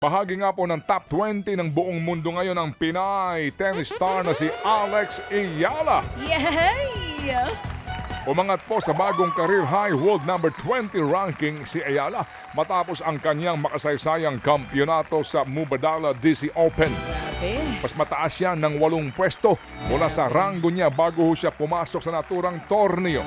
Bahagi nga po ng top 20 ng buong mundo ngayon ang Pinay tennis star na si Alex Ayala. Yay! Umangat po sa bagong career high world number 20 ranking si Ayala matapos ang kanyang makasaysayang kampyonato sa Mubadala DC Open. Grabe. Mas mataas siya ng 8 pwesto mula sa ranggo niya bago siya pumasok sa naturang torneo.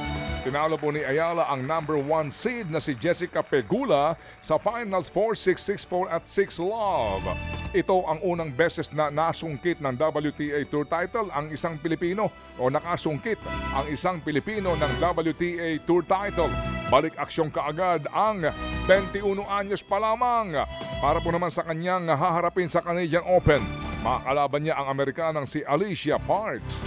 Tinalo po ni Ayala ang number 1 seed na si Jessica Pegula sa finals 4-6, 6-4 at 6-love. Ito ang unang beses na nasungkit ng WTA Tour title ang isang Pilipino o nakasungkit ang isang Pilipino ng WTA Tour title. Balik aksyong kaagad ang 21 anyos pa lamang para po naman sa kanyang haharapin sa Canadian Open. Makakalaban niya ang Amerikanang si Alicia Parks.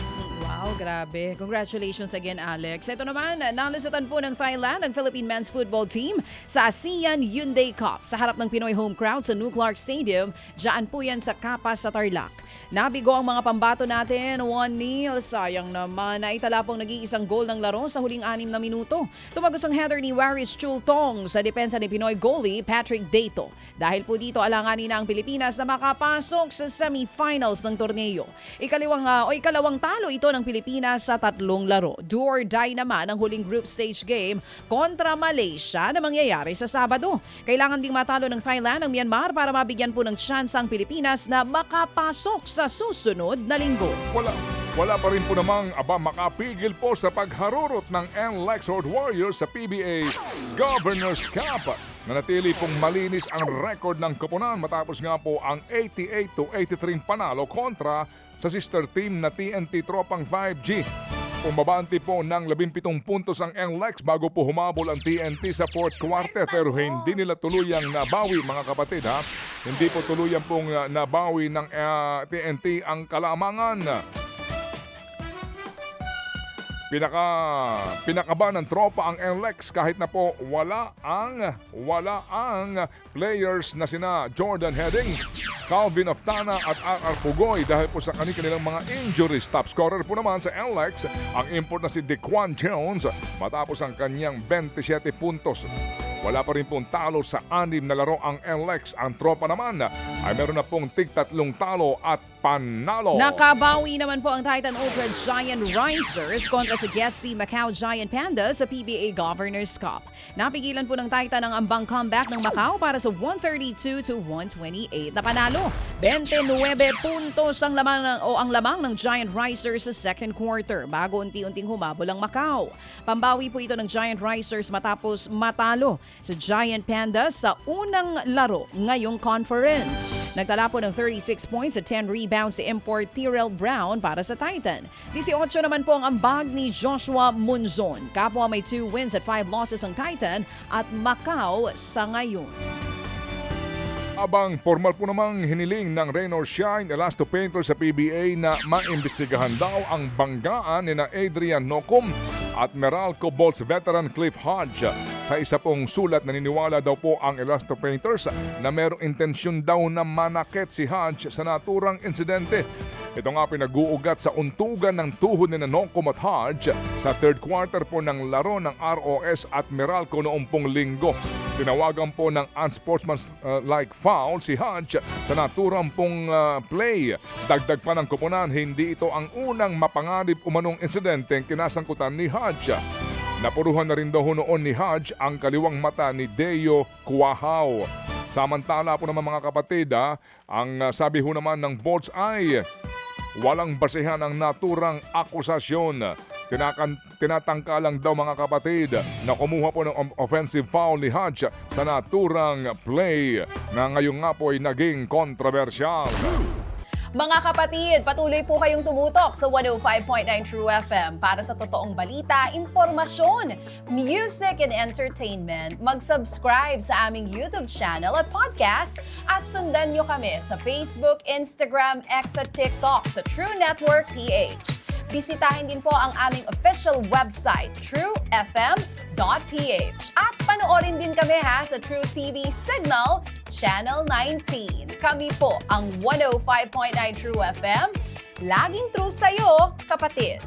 Wow, grabe. Congratulations again, Alex. Ito naman, nalusutan po ng Thailand ang Philippine men's football team sa ASEAN Hyundai Cup sa harap ng Pinoy home crowd sa New Clark Stadium. Diyan po yan sa Kapas sa Tarlac. Nabigo ang mga pambato natin, 1-0. Sayang naman, naitala pong nag-iisang goal ng laro sa huling 6 na minuto. Tumagos ang header ni Waris Chultong sa depensa ni Pinoy goalie Patrick Dato. Dahil po dito, alanganin na ang Pilipinas na makapasok sa semifinals ng torneo. Ikalawang talo ito ng Pilipinas sa 3 laro. Do or die naman ang huling group stage game kontra Malaysia na mangyayari sa Sabado. Kailangan ding matalo ng Thailand ang Myanmar para mabigyan po ng chance ang Pilipinas na makapasok sa susunod na linggo. Wala pa rin po namang makapigil po sa pagharurot ng NLEX Sword Warriors sa PBA Governors Cup. Nanatili pong malinis ang record ng koponan matapos nga po ang 88-83 panalo kontra sa sister team na TNT Tropang 5G. Pumabanti po ng 17 puntos ang NLEX bago po humabol ang TNT sa 4th quarter pero hindi nila tuluyang nabawi mga kapatid ha. Hindi po tuluyang pong nabawi ng TNT ang kalamangan. Pinakaba ng tropa ang NLEX kahit na po wala ang players na sina Jordan Heading, Calvin Oftana at RR Pugoy dahil po sa kanilang mga injuries. Top scorer po naman sa NLEX ang import na si Dequan Jones matapos ang kanyang 27 puntos. Wala pa rin pong talo sa 6 na laro ang NLEX. Ang tropa naman ay meron na pong tig-3 talo at panalo. Nakabawi naman po ang Titan Ultra Giant Risers kontra sa guest team Macau Giant Panda sa PBA Governors Cup. Napigilan po ng Titan ang ambang comeback ng Macau para sa 132-128 na panalo. 29 puntos ang lamang ng Giant Risers sa second quarter bago unti-unting humabol ang Macau. Pambawi po ito ng Giant Risers matapos matalo sa Giant Panda sa unang laro ngayong conference. Nagtala po ng 36 points at 10 rebounds si import Tyrell Brown para sa Titan. 18 naman po ang ambag ni Joshua Munzon. Kapwa may 2 wins at 5 losses ang Titan at Macau sa ngayon. Abang formal po namang hiniling ng Rain or Shine Elasto Painter sa PBA na maimbestigahan daw ang banggaan ni na Adrian Nocum at Meralco Bolts veteran Cliff Hodge. Sa isa pong sulat, naniniwala daw po ang Elasto Painters na mayroong intensyon daw na manakit si Hodge sa naturang insidente. Ito nga pinag-uugat sa untugan ng tuhod ni Nocum at Hodge sa third quarter po ng laro ng ROS at Meralco noong pong linggo. Tinawagan po ng unsportsmanlike foul si Hodge sa naturang pong play. Dagdag pa ng koponan, hindi ito ang unang mapanganib umanong insidente ang kinasangkutan ni Hodge. Napuruhan na rin daw noon ni Hodge ang kaliwang mata ni Deo Cuajao. Samantala po naman mga kapatid, ang sabi ho naman ng Bolts ay walang basehan ang naturang akusasyon. Tinatangka lang daw mga kapatid na kumuha po ng offensive foul ni Hodge sa naturang play na ngayon nga po ay naging kontrobersyal. Mga kapatid, patuloy po kayong tumutok sa 105.9 True FM para sa totoong balita, impormasyon, music and entertainment. Mag-subscribe sa aming YouTube channel at podcast at sundan nyo kami sa Facebook, Instagram, X at TikTok sa True Network PH. Bisitahin din po ang aming official website, truefm.ph. At panoorin din kami sa True TV Signal, Channel 19. Kami po ang 105.9 True FM. Laging true sa'yo, kapatid.